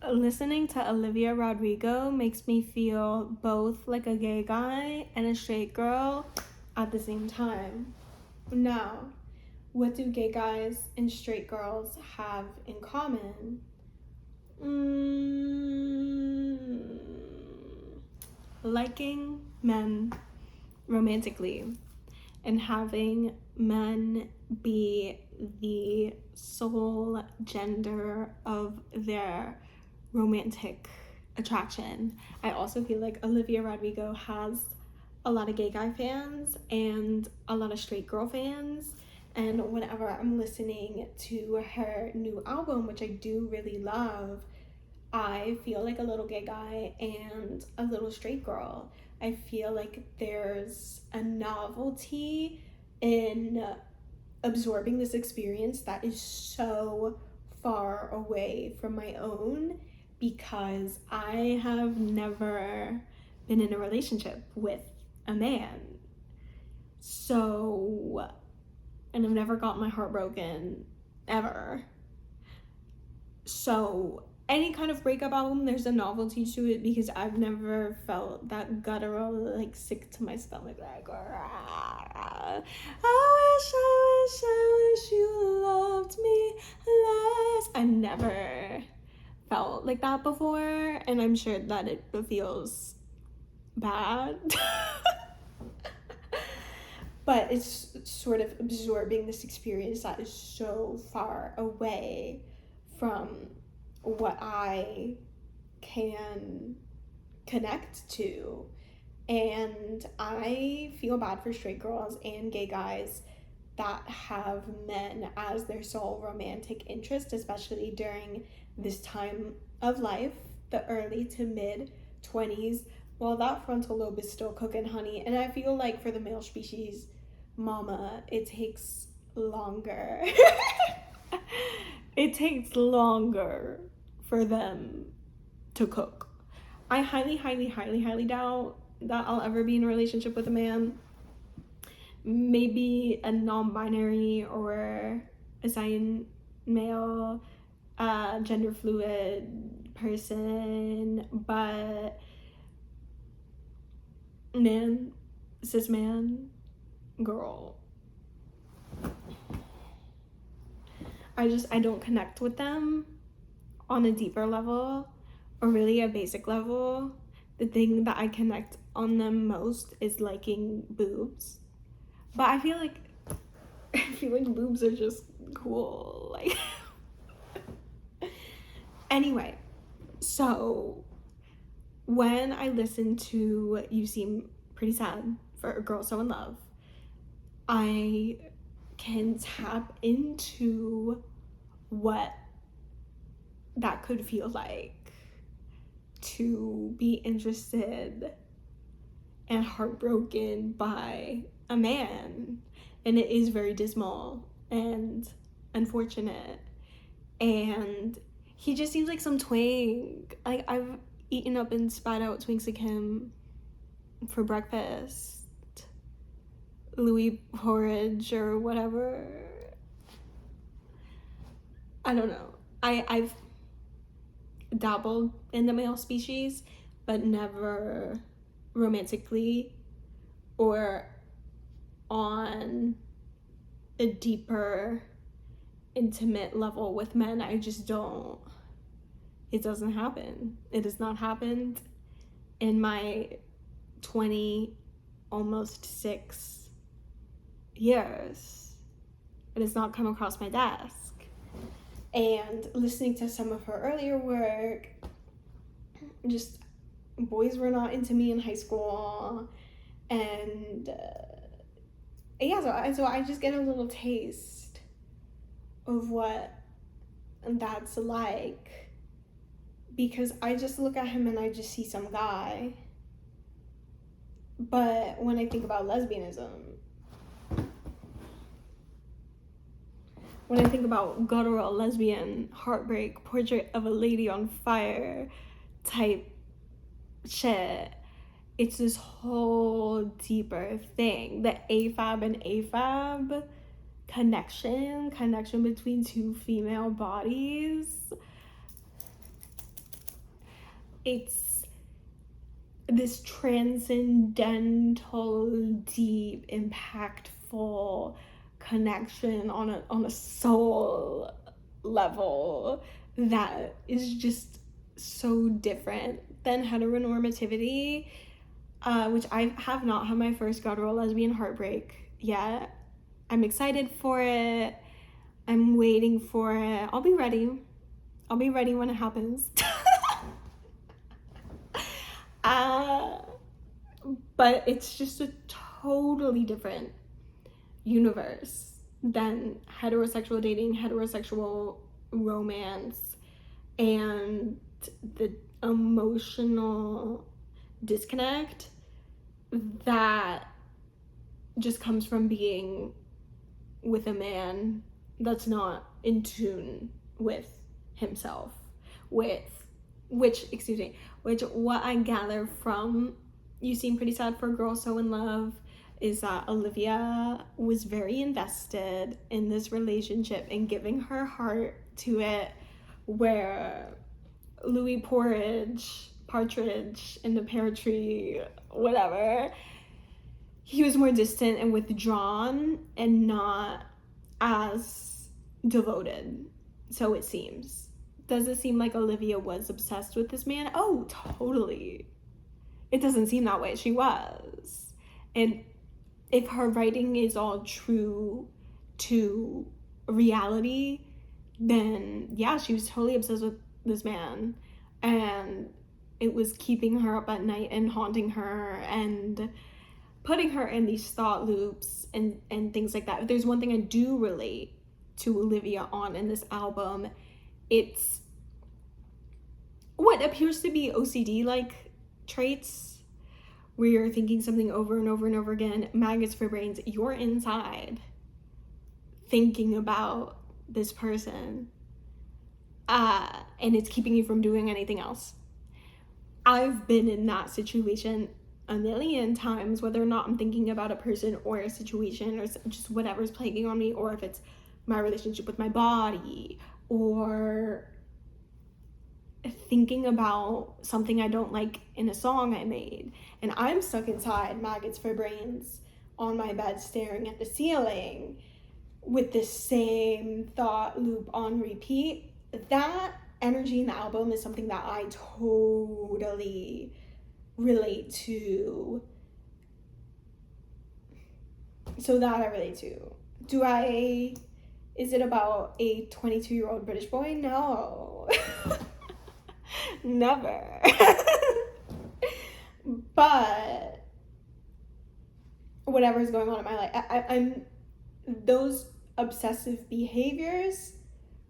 Listening to Olivia Rodrigo makes me feel both like a gay guy and a straight girl at the same time. Now, what do gay guys and straight girls have in common? Liking men romantically and having men be the sole gender of their romantic attraction. I also feel like Olivia Rodrigo has a lot of gay guy fans and a lot of straight girl fans. And whenever I'm listening to her new album, which I do really love, I feel like a little gay guy and a little straight girl. I feel like there's a novelty in absorbing this experience that is so far away from my own because I have never been in a relationship with a man. So, and I've never got my heart broken ever. So, any kind of breakup album, there's a novelty to it because I've never felt that guttural, like sick to my stomach, like I wish you loved me less. I never felt like that before, and I'm sure that it feels bad. But it's sort of absorbing this experience that is so far away from what I can connect to. And I feel bad for straight girls and gay guys that have men as their sole romantic interest, especially during this time of life, the early to mid 20s, while that frontal lobe is still cooking, honey. And I feel like for the male species, mama, it takes longer. It takes longer for them to cook. I highly, highly, highly, highly doubt that I'll ever be in a relationship with a man. Maybe a non-binary or assigned male, gender fluid person, but man, cis man, girl. I don't connect with them on a deeper level or really a basic level. The thing that I connect on them most is liking boobs. But I feel like boobs are just cool. Like anyway, so when I listen to You Seem Pretty Sad for A Girl So in Love, I can tap into what that could feel like to be interested and heartbroken by a man. And it is very dismal and unfortunate. And he just seems like some twink. Like, I've eaten up and spat out twinks like him for breakfast. Louis porridge or whatever. I don't know. I've dabbled in the male species, but never romantically or on a deeper, intimate level with men. I just don't. It doesn't happen. It has not happened in my 20, almost 6 years. It has not come across my desk. And listening to some of her earlier work, just boys were not into me in high school. And so I just get a little taste of what that's like. Because I just look at him and I just see some guy. But when I think about lesbianism, when I think about guttural lesbian heartbreak, portrait of a lady on fire type shit, it's this whole deeper thing. The AFAB and AFAB connection between two female bodies. it's this transcendental, deep, impactful connection on a soul level that is just so different than heteronormativity, which I have not had my first guttural lesbian heartbreak yet. I'm excited for it. I'm waiting for it. I'll be ready when it happens. But it's just a totally different universe than heterosexual dating, heterosexual romance, and the emotional disconnect that just comes from being with a man that's not in tune with himself, which what I gather from You Seem Pretty Sad for a Girl So in Love is that Olivia was very invested in this relationship and giving her heart to it, where Louis Partridge in the pear tree, whatever, he was more distant and withdrawn and not as devoted, so it seems. Does it seem like Olivia was obsessed with this man? Oh, totally. It doesn't seem that way. She was. And if her writing is all true to reality, then yeah, she was totally obsessed with this man. And it was keeping her up at night and haunting her and putting her in these thought loops and things like that. If there's one thing I do relate to Olivia on in this album, it's what appears to be OCD-like traits, where you're thinking something over and over and over again. Maggots for brains, you're inside thinking about this person, and it's keeping you from doing anything else. I've been in that situation a million times, whether or not I'm thinking about a person or a situation or just whatever's plaguing on me, or if it's my relationship with my body, or thinking about something I don't like in a song I made, and I'm stuck inside maggots for brains on my bed staring at the ceiling with this same thought loop on repeat. That energy in the album is something that I totally relate to. So that I relate to. Is it about a 22-year-old British boy? No. Never. But whatever's going on in my life, I'm those obsessive behaviors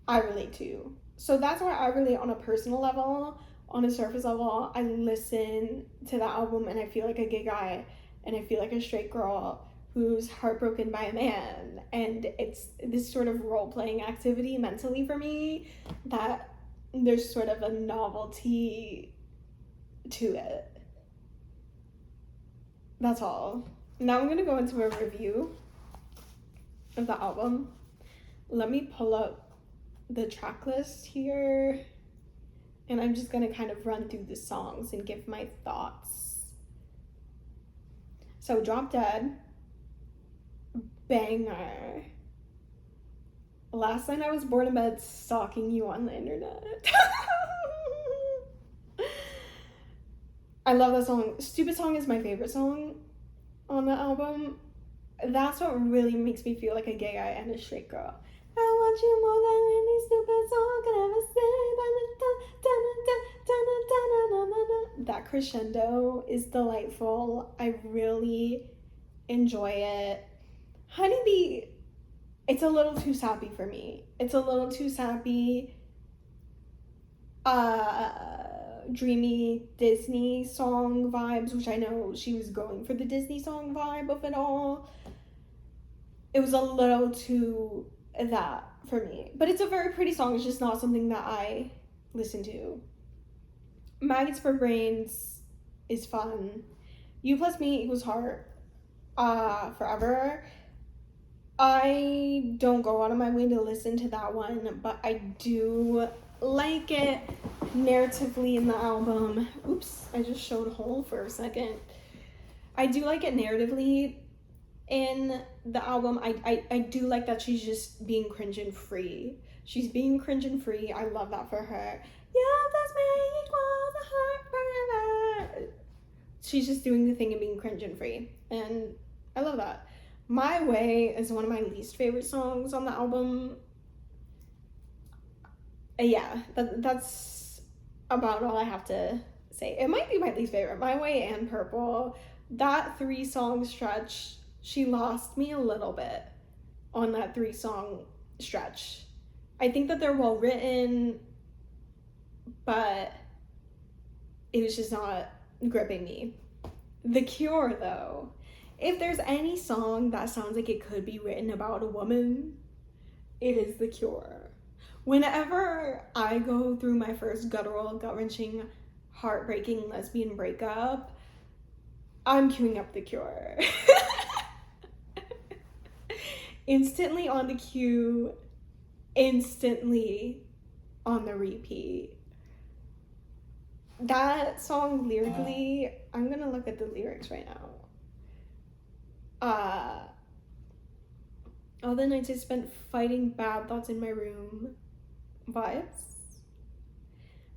I relate to. So that's why I relate on a personal level. On a surface level, I listen to the album and I feel like a gay guy and I feel like a straight girl who's heartbroken by a man, and it's this sort of role-playing activity mentally for me that there's sort of a novelty to it. That's all. Now I'm gonna go into a review of the album. Let me pull up the track list here, and I'm just gonna kind of run through the songs and give my thoughts. So Drop Dead, banger. Last night I was bored in bed stalking you on the internet. I love that song. Stupid Song is my favorite song on the album. That's what really makes me feel like a gay guy and a straight girl. I want you more than any stupid song could ever say. That crescendo is delightful. I really enjoy it. Honeybee, it's a little too sappy for me. It's a little too sappy, dreamy Disney song vibes, which I know she was going for the Disney song vibe of it all. It was a little too that for me. But it's a very pretty song. It's just not something that I listen to. Maggots for Brains is fun. You Plus Me Equals Heart, forever. I don't go out of my way to listen to that one, but I do like it narratively in the album. Oops, I just showed Hole for a second. I do like it narratively in the album. I do like that she's just being cringe and free. She's being cringe and free. I love that for her. Yeah, that's me equals a heart forever. She's just doing the thing and being cringe and free. And I love that. My Way is one of my least favorite songs on the album. Yeah, that's about all I have to say. It might be my least favorite. My Way and Purple. That 3-song stretch, she lost me a little bit on that 3-song stretch. I think that they're well written, but it was just not gripping me. The Cure, though. If there's any song that sounds like it could be written about a woman, it is The Cure. Whenever I go through my first guttural, gut-wrenching, heartbreaking lesbian breakup, I'm queuing up The Cure. Instantly on the queue, instantly on the repeat. That song lyrically, I'm gonna look at the lyrics right now. All the nights I spent fighting bad thoughts in my room. Vibes.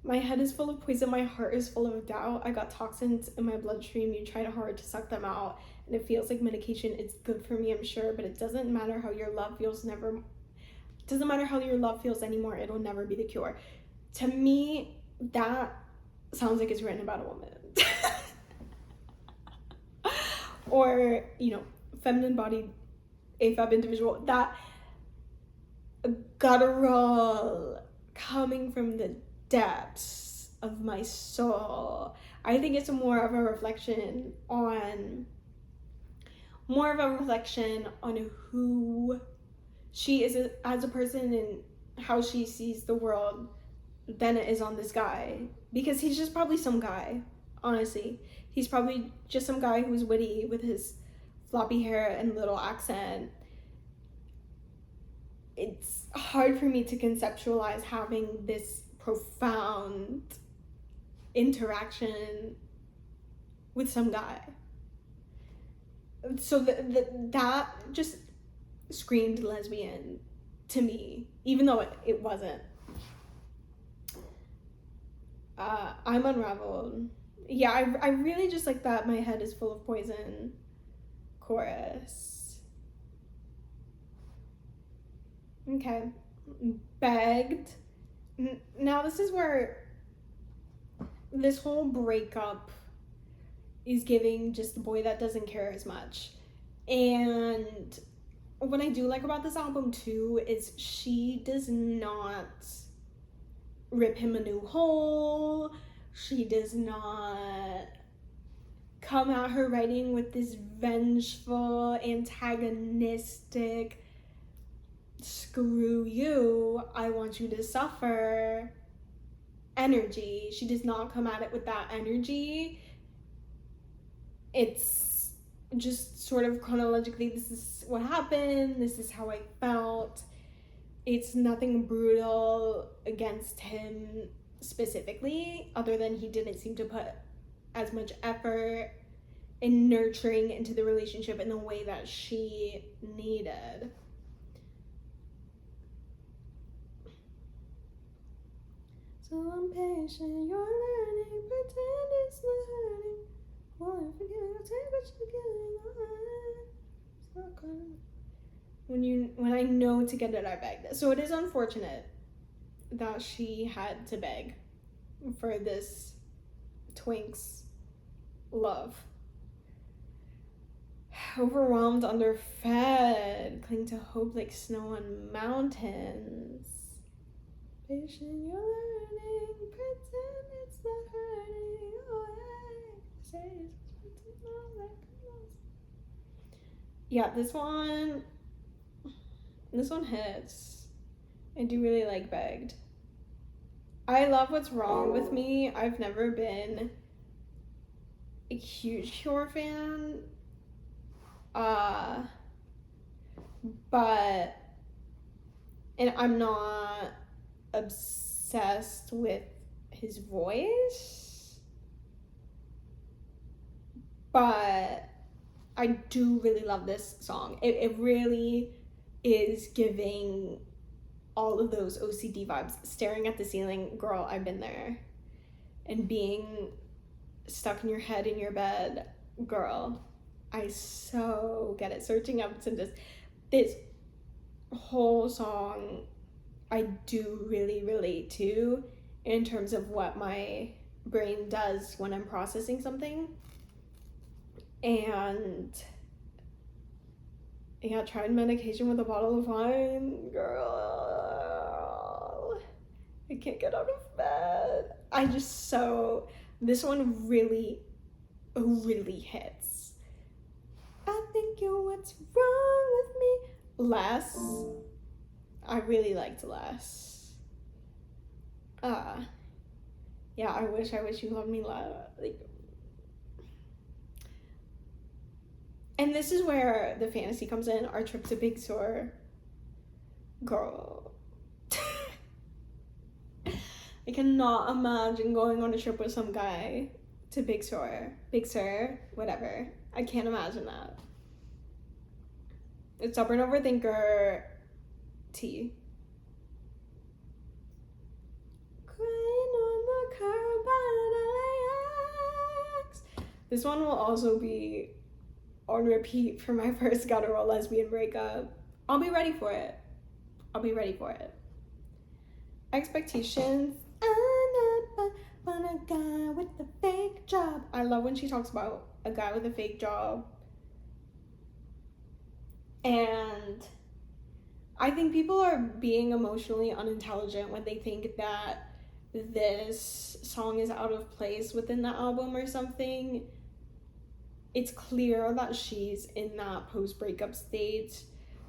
My head is full of poison, my heart is full of doubt. I got toxins in my bloodstream, you tried hard to suck them out, and it feels like medication. It's good for me, I'm sure, but it doesn't matter how your love feels doesn't matter how your love feels anymore, it'll never be the cure. To me, that sounds like it's written about a woman. Or, feminine bodied AFAB individual. That guttural coming from the depths of my soul. I think it's more of a reflection on who she is as a person and how she sees the world than it is on this guy. Because he's just probably some guy, honestly. He's probably just some guy who's witty with his floppy hair and little accent. It's hard for me to conceptualize having this profound interaction with some guy. So that just screamed lesbian to me, even though it wasn't. I'm Unraveled. Yeah, I really just like that my head is full of poison chorus. Okay. Begged. Now this is where this whole breakup is giving just the boy that doesn't care as much. And what I do like about this album too is she does not rip him a new hole. She does not come at her writing with this vengeful, antagonistic, screw you, I want you to suffer energy. She does not come at it with that energy. It's just sort of chronologically, this is what happened, this is how I felt. It's nothing brutal against him specifically, other than he didn't seem to put as much effort in nurturing into the relationship in the way that she needed. So I'm patient, you're learning, pretend it's not hurting. Won't forget, I'll take what you're getting on. When I know to get it, I beg. So it is unfortunate that she had to beg for this twink's love. Overwhelmed, underfed, cling to hope like snow on mountains. Patient, you're learning, pretend it's not hurting. Oh, say it's not like yeah, this one hits. I do really like Begged. I love What's Wrong with Me. I've never been a huge Cure fan. And I'm not obsessed obsessed with his voice, but I do really love this song. It really is giving all of those OCD vibes. Staring at the ceiling, girl, I've been there. And being stuck in your head in your bed, girl, I so get it. Searching up to this whole song, I do really relate to in terms of what my brain does when I'm processing something. And yeah, tried medication with a bottle of wine, girl. I can't get out of bed. This one really, really hits. I think you're what's wrong with me. Less. I really liked Less. Yeah, I wish you loved me less. Like, and this is where the fantasy comes in. Our trip to Big Sur. Girl. I cannot imagine going on a trip with some guy to Big Sur, whatever. I can't imagine that. It's Stubborn Overthinker T. Crying on the curb by LAX. This one will also be on repeat for my first guttural lesbian breakup. I'll be ready for it. Expectations. I'm not but a guy with a fake job. I love when she talks about a guy with a fake job. And I think people are being emotionally unintelligent when they think that this song is out of place within the album or something. It's clear that she's in that post-breakup stage.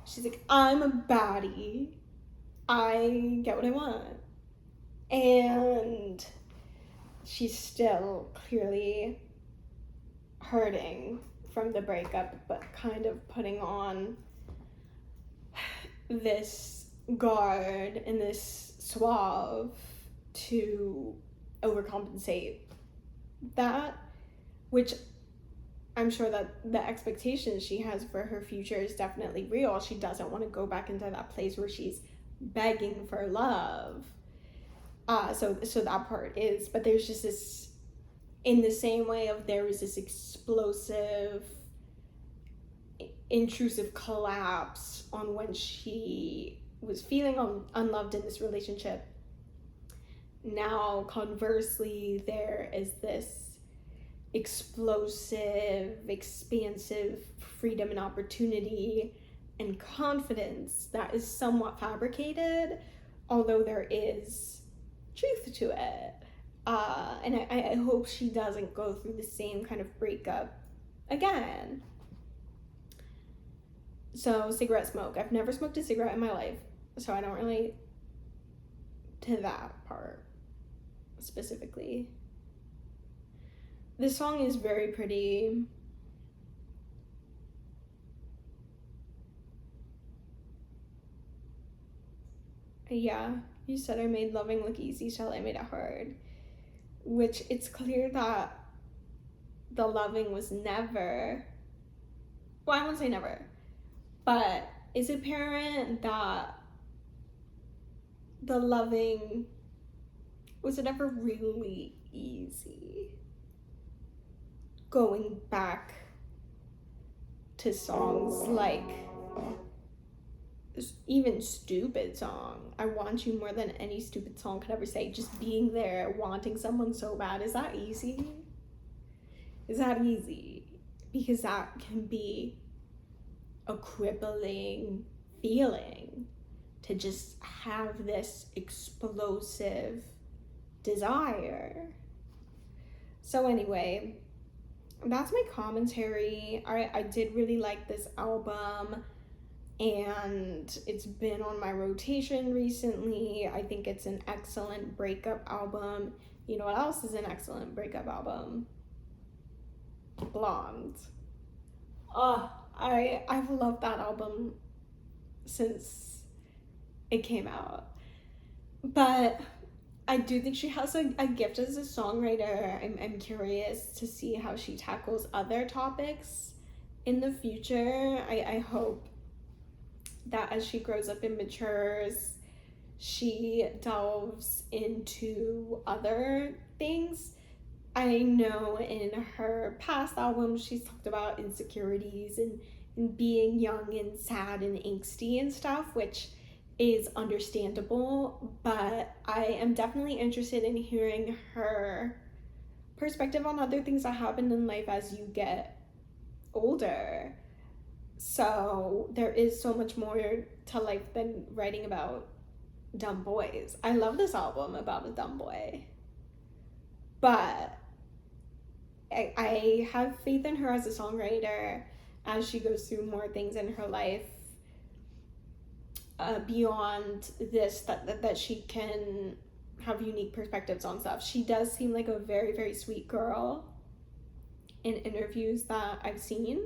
She's like, I'm a baddie. I get what I want. And she's still clearly hurting from the breakup, but kind of putting on this guard and this suave to overcompensate that, which I'm sure that the expectations she has for her future is definitely real. She doesn't want to go back into that place where she's begging for love. So that part is, but there's just this, in the same way of there was this explosive, intrusive collapse on when she was feeling unloved in this relationship. Now, conversely, there is this explosive, expansive freedom and opportunity and confidence that is somewhat fabricated, although there is truth to it. And I hope she doesn't go through the same kind of breakup again. So, cigarette smoke. I've never smoked a cigarette in my life, so I don't relate to that part specifically. This song is very pretty. Yeah, you said I made loving look easy till I made it hard. Which it's clear that the loving was never, well, I won't say never, but it's apparent that the loving was it ever really easy. Going back to songs like even Stupid Song, I want you more than any stupid song could ever say. Just being there, wanting someone so bad, is that easy? Is that easy? Because that can be a crippling feeling, to just have this explosive desire. So anyway, that's my commentary. I did really like this album, and it's been on my rotation recently. I think it's an excellent breakup album. You know what else is an excellent breakup album? Blonde. I've loved that album since it came out. But I do think she has a gift as a songwriter. I'm curious to see how she tackles other topics in the future. I hope that as she grows up and matures, she delves into other things. I know in her past albums she's talked about insecurities and being young and sad and angsty and stuff, which is understandable, but I am definitely interested in hearing her perspective on other things that happen in life as you get older. So there is so much more to life than writing about dumb boys. I love this album about a dumb boy, but I have faith in her as a songwriter as she goes through more things in her life beyond this, that she can have unique perspectives on stuff. She does seem like a very, very sweet girl in interviews that I've seen,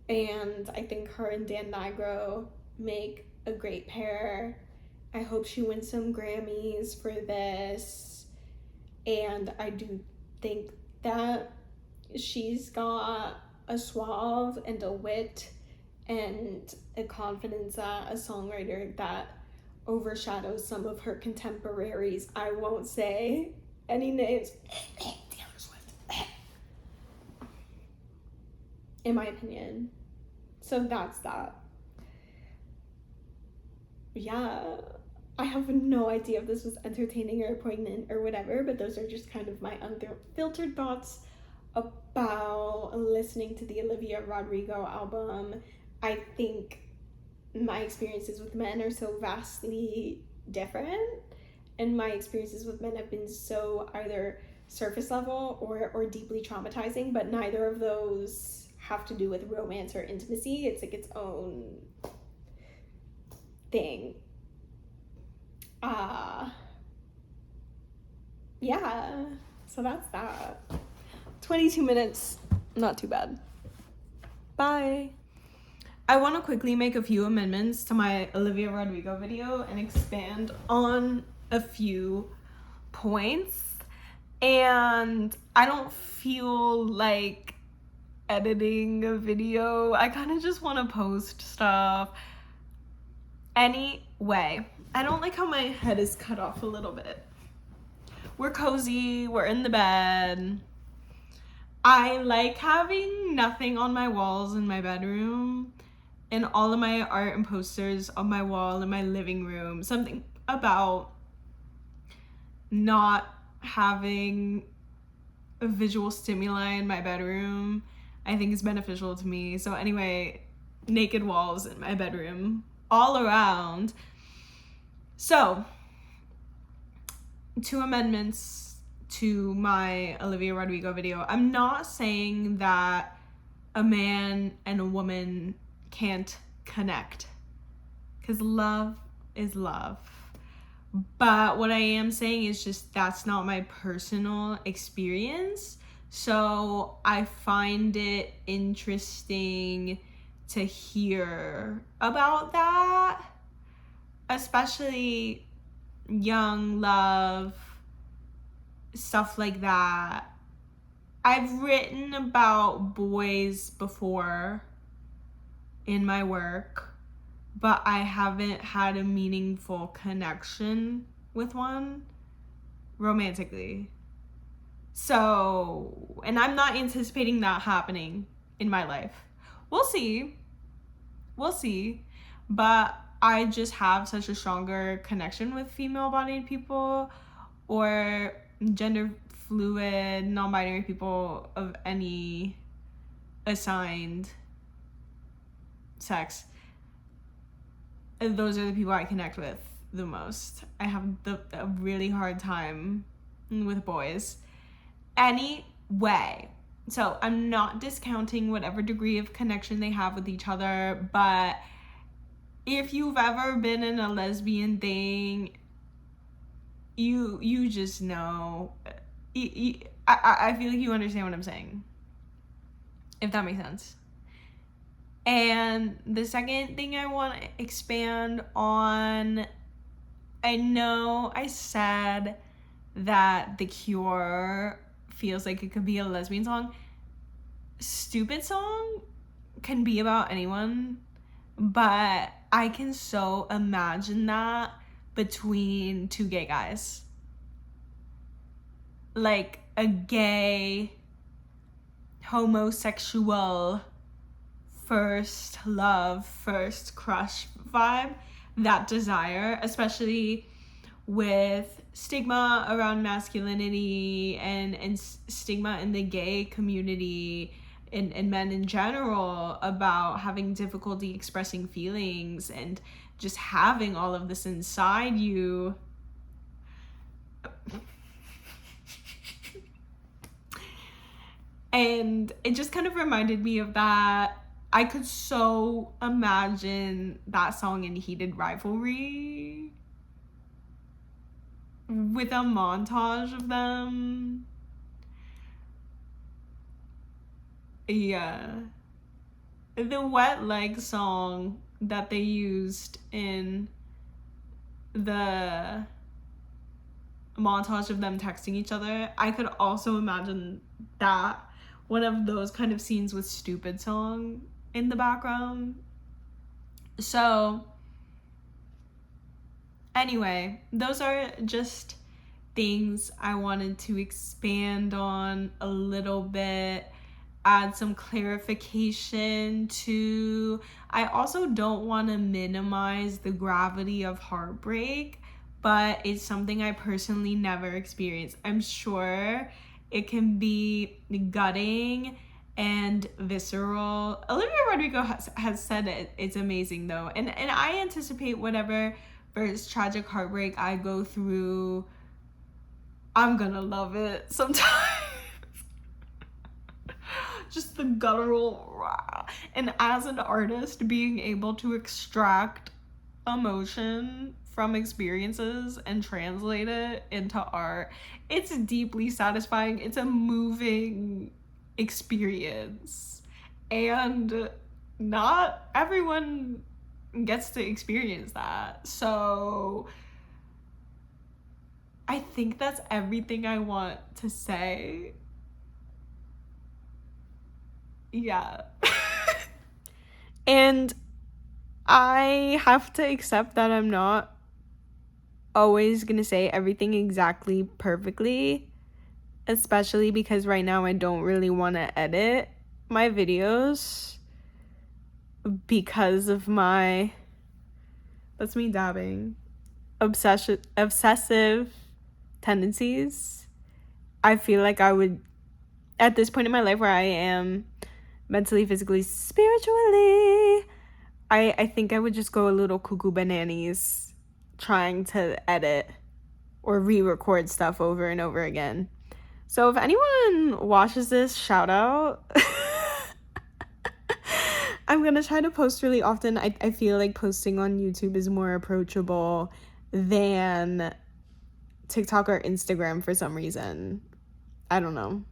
and I think her and Dan Nigro make a great pair. I hope she wins some Grammys for this, and I do think that she's got a suave and a wit and a confidence as a songwriter that overshadows some of her contemporaries. I won't say any names. Taylor Swift. In my opinion. So that's that. Yeah. I have no idea if this was entertaining or poignant or whatever, but those are just kind of my unfiltered thoughts about listening to the Olivia Rodrigo album. I think my experiences with men are so vastly different, and my experiences with men have been so either surface level or deeply traumatizing, but neither of those have to do with romance or intimacy. It's like its own thing. Yeah, so that's that. 22 minutes, not too bad. Bye. I want to quickly make a few amendments to my Olivia Rodrigo video and expand on a few points. And I don't feel like editing a video. I kind of just want to post stuff. Anyway, I don't like how my head is cut off a little bit. We're cozy, we're in the bed. I like having nothing on my walls in my bedroom and all of my art and posters on my wall in my living room. Something about not having a visual stimuli in my bedroom I think is beneficial to me. So anyway, naked walls in my bedroom all around. So 2 amendments to my Olivia Rodrigo video. I'm not saying that a man and a woman can't connect, because love is love. But what I am saying is just that's not my personal experience. So I find it interesting to hear about that, especially young love, stuff like that. I've written about boys before in my work, but I haven't had a meaningful connection with one romantically. So, and I'm not anticipating that happening in my life. We'll see. But I just have such a stronger connection with female-bodied people or gender fluid, non-binary people of any assigned sex. And those are the people I connect with the most. I have a really hard time with boys. Anyway, so I'm not discounting whatever degree of connection they have with each other, but if you've ever been in a lesbian thing, you just know. I feel like you understand what I'm saying, if that makes sense. And the second thing I want to expand on, I know I said that The Cure feels like it could be a lesbian song. Stupid Song can be about anyone, but I can so imagine that between two gay guys. Like a gay, homosexual, first love, first crush vibe, that desire, especially with stigma around masculinity and stigma in the gay community and men in general about having difficulty expressing feelings and just having all of this inside you. And it just kind of reminded me of that. I could so imagine that song in Heated Rivalry with a montage of them. Yeah. The Wet Leg song that they used in the montage of them texting each other, I could also imagine that, one of those kind of scenes with Stupid Song in the background. So anyway, those are just things I wanted to expand on a little bit, add some clarification to. I also don't want to minimize the gravity of heartbreak, but it's something I personally never experienced. I'm sure it can be gutting and visceral. Olivia Rodrigo has said it's amazing though, and I anticipate whatever first tragic heartbreak I go through, I'm gonna love it sometimes. Just the guttural, and as an artist, being able to extract emotion from experiences and translate it into art, it's deeply satisfying. It's a moving experience, and not everyone gets to experience that. So I think that's everything I want to say. Yeah. And I have to accept that I'm not always gonna say everything exactly perfectly, especially because right now I don't really want to edit my videos because of my, that's me dabbing, obsessive tendencies. I feel like I would, at this point in my life where I am mentally, physically, spiritually, I think I would just go a little cuckoo bananas trying to edit or re-record stuff over and over again. So if anyone watches this, shout out. I'm gonna try to post really often. I feel like posting on YouTube is more approachable than TikTok or Instagram for some reason. I don't know.